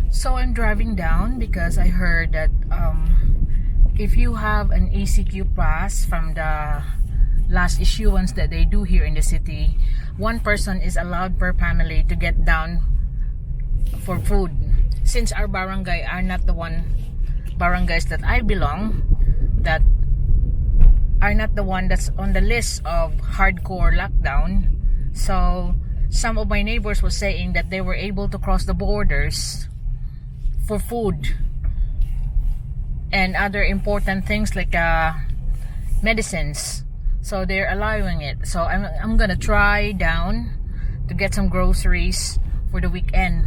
So I'm driving down because I heard that if you have an ACQ pass from the last issuance that they do here in the city, one person is allowed per family to get down for food. Since our barangay are not the barangays that I belong, that are not the one that's on the list of hardcore lockdown. So some of my neighbors were saying that they were able to cross the borders for food and other important things like medicines. So they're allowing it. So I'm gonna try down to get some groceries for the weekend.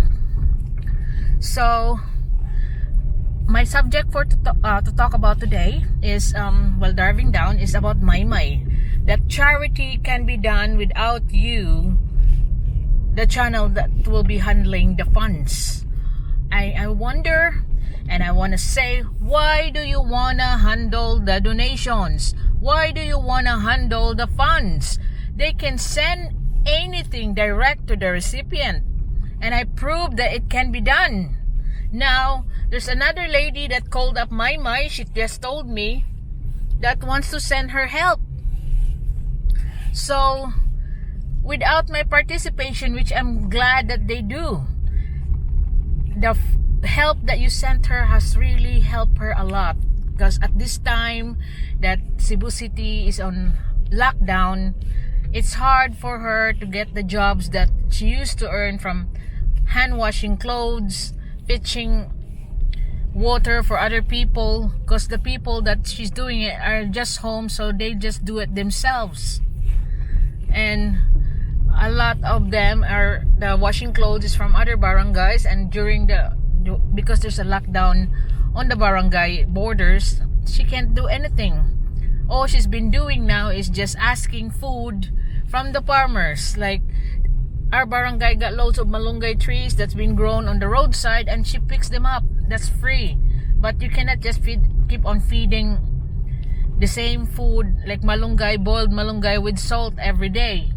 So my subject for to talk about today is while driving down is about Maymay. That charity can be done without you, the channel that will be handling the funds. I wonder, and I want to say, why do you want to handle the donations? Why do you want to handle the funds? They can send anything direct to the recipient, and I proved that it can be done. Now, there's another lady that called up Maymay. She just told me that wants to send her help. So, without my participation, which I'm glad that they do, the help that you sent her has really helped her a lot. Because at this time that Cebu City is on lockdown, it's hard for her to get the jobs that she used to earn from hand washing clothes, fetching water for other people, because the people that she's doing it are just home, so they just do it themselves. And a lot of them are the washing clothes is from other barangays, and because there's a lockdown on the barangay borders, she can't do anything. All she's been doing now is just asking food from the farmers. Like our barangay got loads of malunggay trees that's been grown on the roadside, and she picks them up. That's free. But you cannot just keep on feeding the same food like malunggay, boiled malunggay with salt every day.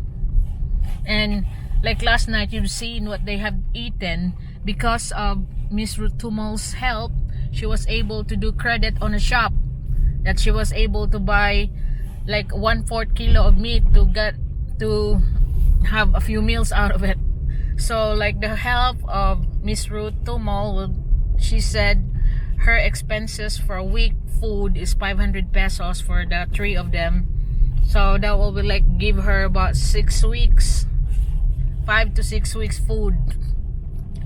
And like last night, you've seen what they have eaten. Because of Miss Ruth Tumal's help, she was able to do credit on a shop, that she was able to buy like 1/4 kilo of meat to have a few meals out of it. So like the help of Miss Ruth Tumal, she said her expenses for a week food is 500 pesos for the 3 of them. So that will be like give her about 6 weeks, 5 to 6 weeks food.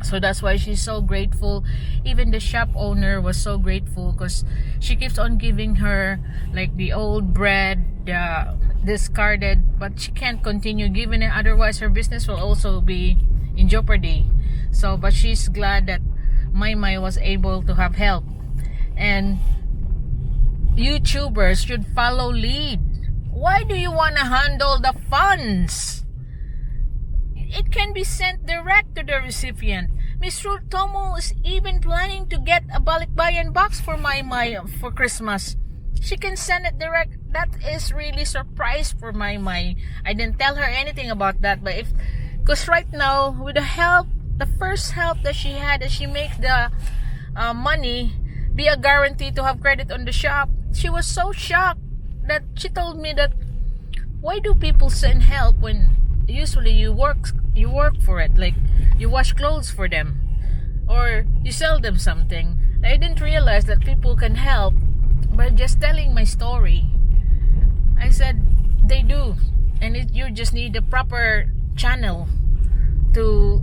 So that's why she's so grateful. Even the shop owner was so grateful, because she keeps on giving her like the old bread, discarded, but she can't continue giving it, otherwise her business will also be in jeopardy. So but she's glad that Maymay was able to have help. And YouTubers should follow lead. Why do you want to handle the funds? It can be sent direct to the recipient. Miss Ruth Tomo is even planning to get a balikbayan box for Maymay for Christmas. She can send it direct. That is really surprise for Maymay. I didn't tell her anything about that, but because right now with the help, the first help that she had, that she makes the money be a guarantee to have credit on the shop, she was so shocked that she told me that why do people send help when usually you work for it, like you wash clothes for them or you sell them something. I didn't realize that people can help by just telling my story. I said they do, and you just need the proper channel to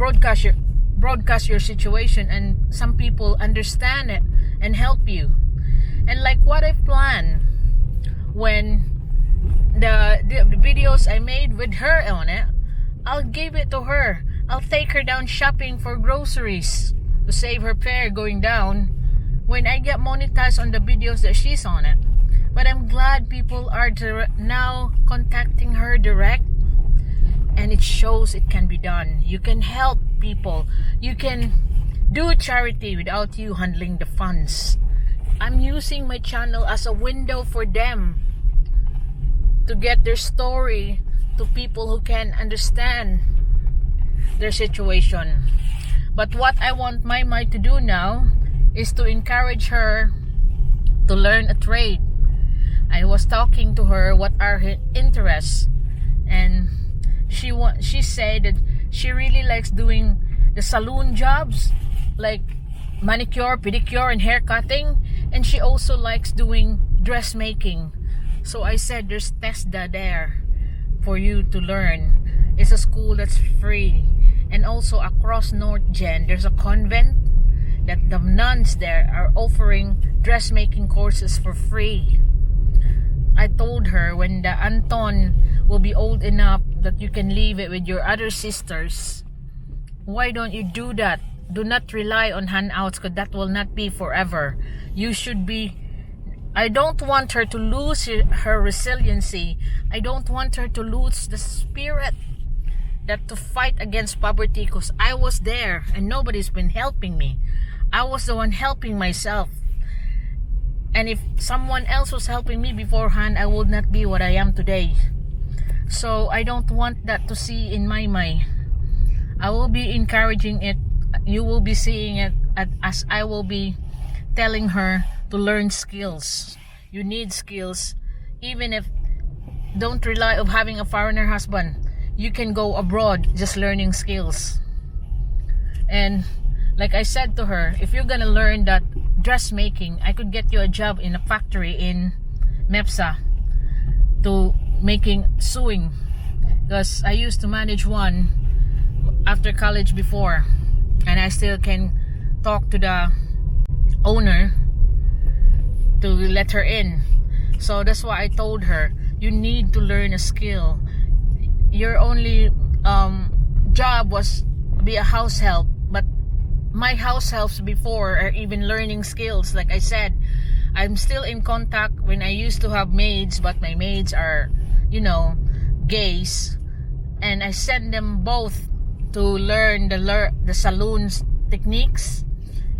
broadcast your situation, and some people understand it and help you. And like what I planned when the videos I made with her on it, I'll give it to her. I'll take her down shopping for groceries to save her fare going down when I get monetized on the videos that she's on it. But I'm glad people are now contacting her direct, and it shows it can be done. You can help people. You can do charity without you handling the funds. I'm using my channel as a window for them to get their story to people who can understand their situation. But what I want my to do now is to encourage her to learn a trade. I was talking to her what are her interests, and she said that she really likes doing the salon jobs, like manicure, pedicure, and hair cutting, and she also likes doing dressmaking. So I said there's TESDA there for you to learn. It's a school that's free. And also across North Gen, there's a convent that the nuns there are offering dressmaking courses for free. I told her when the Anton will be old enough that you can leave it with your other sisters, why don't you do that? Do not rely on handouts, because that will not be forever. You should be... I don't want her to lose her resiliency. I don't want her to lose the spirit that to fight against poverty, because I was there and nobody's been helping me. I was the one helping myself. And if someone else was helping me beforehand, I would not be what I am today. So I don't want that to see in my mind. I will be encouraging it. You will be seeing it as I will be telling her to learn skills. You need skills. Even if don't rely on having a foreigner husband. You can go abroad just learning skills. And like I said to her, if you're gonna learn that dressmaking, I could get you a job in a factory in MEPSA to making sewing, because I used to manage one after college before, and I still can talk to the owner to let her in. So that's why I told her, you need to learn a skill. Your only job was be a house help, but my house helps before are even learning skills. Like I said, I'm still in contact when I used to have maids, but my maids are, gays, and I send them both to learn the saloons techniques,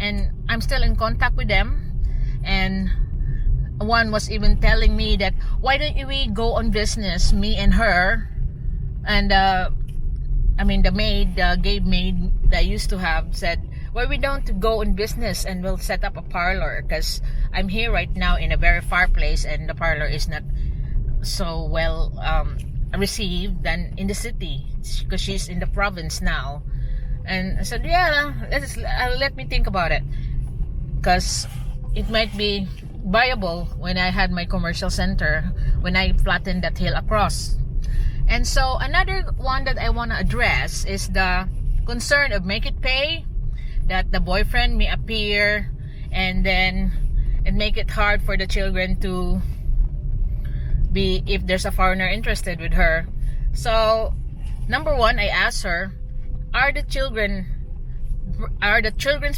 and I'm still in contact with them. And one was even telling me that, why don't we go on business, me and her, and the maid, the gay maid that I used to have, said, why we don't go in business and we'll set up a parlor, because I'm here right now in a very far place and the parlor is not so well received than in the city, because she's in the province now. And I said, yeah, let me think about it, because it might be viable when I had my commercial center, when I flattened that hill across. And so another one that I want to address is the concern of make it pay, that the boyfriend may appear and make it hard for the children to be, if there's a foreigner interested with her. So number one, I asked her, are the children's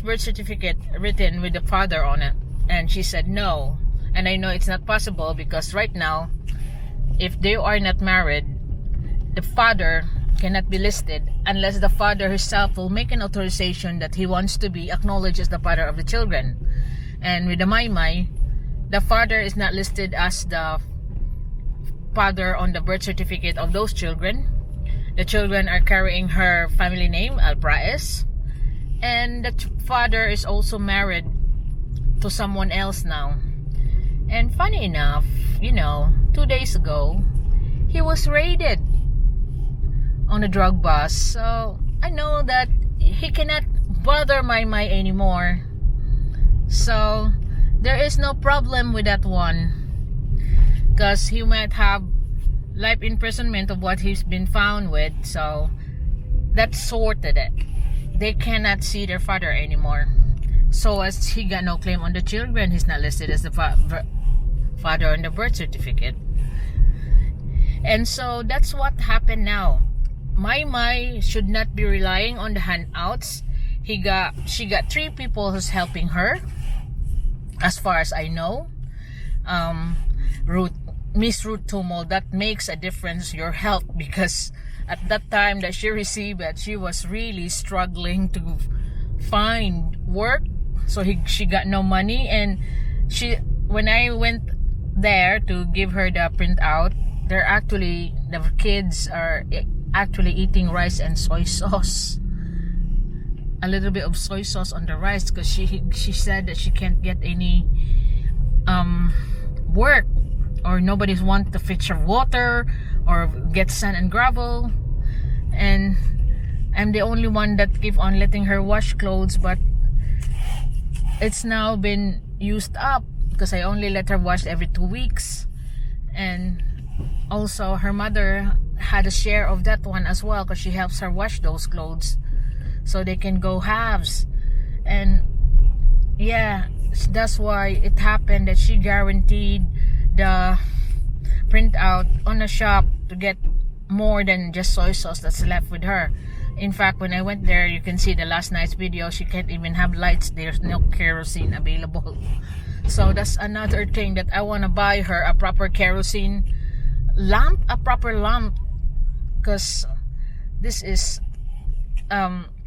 birth certificate written with the father on it? And she said no. And I know it's not possible, because right now, if they are not married, the father cannot be listed unless the father himself will make an authorization that he wants to be acknowledged as the father of the children. And with the Maymay, the father is not listed as the father on the birth certificate of those children. The children are carrying her family name, Alpraes, and the father is also married to someone else now. And funny enough, 2 days ago, he was raided on a drug bus. So I know that he cannot bother my anymore. So there is no problem with that one, because he might have life imprisonment of what he's been found with. So that sorted it. They cannot see their father anymore. So as he got no claim on the children, he's not listed as the father on the birth certificate. And so that's what happened now. My should not be relying on the handouts. She got 3 people who's helping her, as far as I know. Miss Ruth Tumol, that makes a difference, your help, because at that time that she received it, she was really struggling to find work. So she got no money, and when I went there to give her the printout, the kids are actually eating rice and soy sauce. a little bit of soy sauce on the rice because she said that she can't get any work, or nobody's want to fetch her water or get sand and gravel, and I'm the only one that keep on letting her wash clothes, but it's now been used up because I only let her wash every 2 weeks. And also her mother had a share of that one as well because she helps her wash those clothes so they can go halves. And yeah, that's why it happened that she guaranteed the printout on the shop to get more than just soy sauce that's left with her. In fact, when I went there, you can see the last night's video, she can't even have lights. There's no kerosene available. So that's another thing that I want to buy her, a proper kerosene lamp, a proper lamp, because this is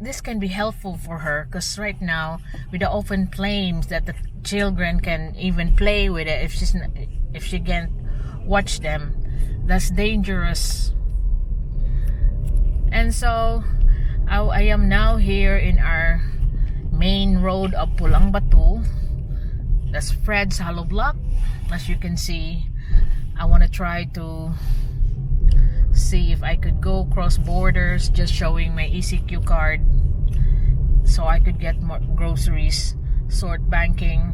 this can be helpful for her, because right now with the open flames that the children can even play with it, if she can't watch them, that's dangerous. And so I am now here in our main road of Pulang Batu. That's Fred's Hollow Block. As you can see, I want to try to see if I could go cross borders, just showing my ECQ card so I could get more groceries, sort banking,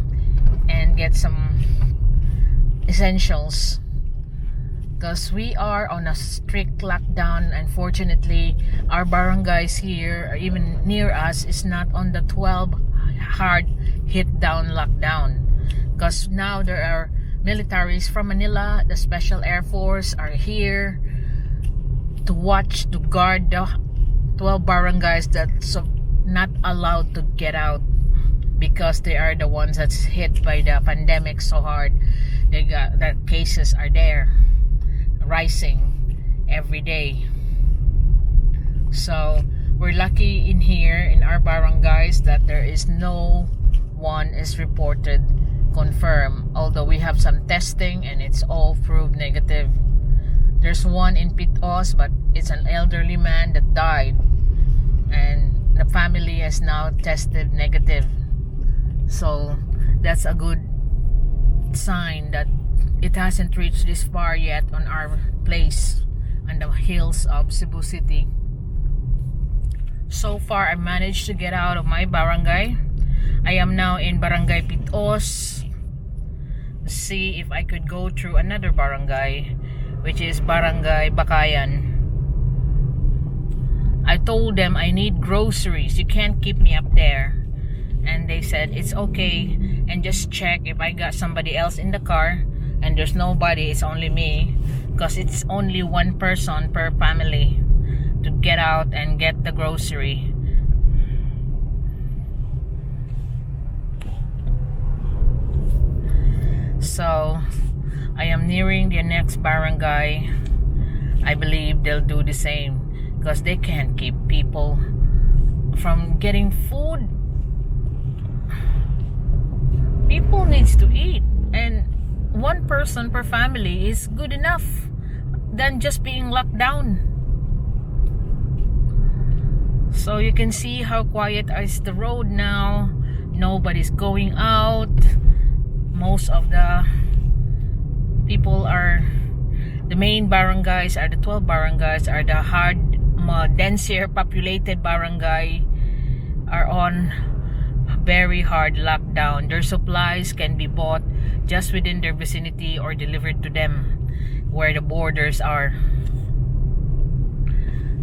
and get some essentials, because we are on a strict lockdown. Unfortunately, our barangays here, or even near us, is not on the 12 hard hit down lockdown, because now there are militaries from Manila, the Special Air Force are here to watch, to guard the 12 barangays that's not allowed to get out, because they are the ones that's hit by the pandemic so hard. They got that cases are there rising every day. So we're lucky in here in our barangays that there is no one is reported confirmed, although we have some testing and it's all proved negative. There's one in Pitos, but it's an elderly man that died, and the family has now tested negative. So that's a good sign that it hasn't reached this far yet on our place on the hills of Cebu City. So far, I managed to get out of my barangay. I am now in Barangay Pitos. See if I could go through another barangay, which is Barangay Bakayan. I told them I need groceries. You can't keep me up there. And they said it's okay, and just check if I got somebody else in the car. And there's nobody, it's only me, because it's only one person per family to get out and get the grocery. So I am nearing the next barangay. I believe they'll do the same, because they can't keep people from getting food. People needs to eat, and one person per family is good enough than just being locked down. So you can see how quiet is the road now. Nobody's going out. Most of the people are, the main barangays are the 12 barangays, are the hard, denser populated barangay, are on very hard lockdown. Their supplies can be bought just within their vicinity or delivered to them where the borders are.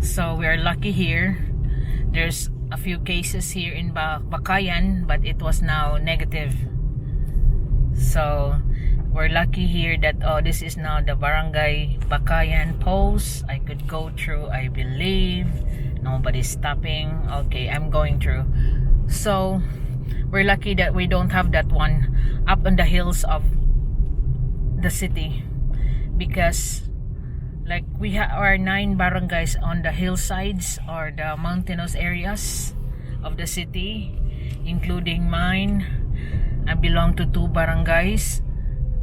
So we are lucky here. There's a few cases here in Bakayan, but it was now negative. So we're lucky here that this is now the Barangay Bakayan post. I could go through, I believe. Nobody's stopping. Okay, I'm going through. So we're lucky that we don't have that one up on the hills of the city, because like we have our 9 barangays on the hillsides or the mountainous areas of the city, including mine. I belong to 2 barangays,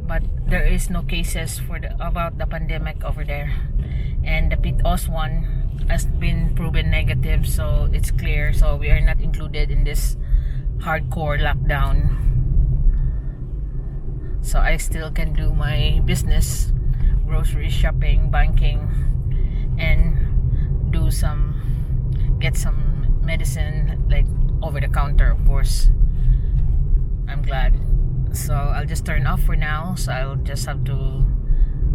but there is no cases for about the pandemic over there, and the PITOS one has been proven negative, so it's clear. So we are not included in this hardcore lockdown, so I still can do my business, grocery shopping, banking, and get some medicine, like over the counter, of course. I'm glad. So I'll just turn off for now, so I'll just have to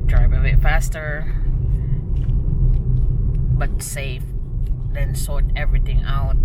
drive a bit faster but safe, then sort everything out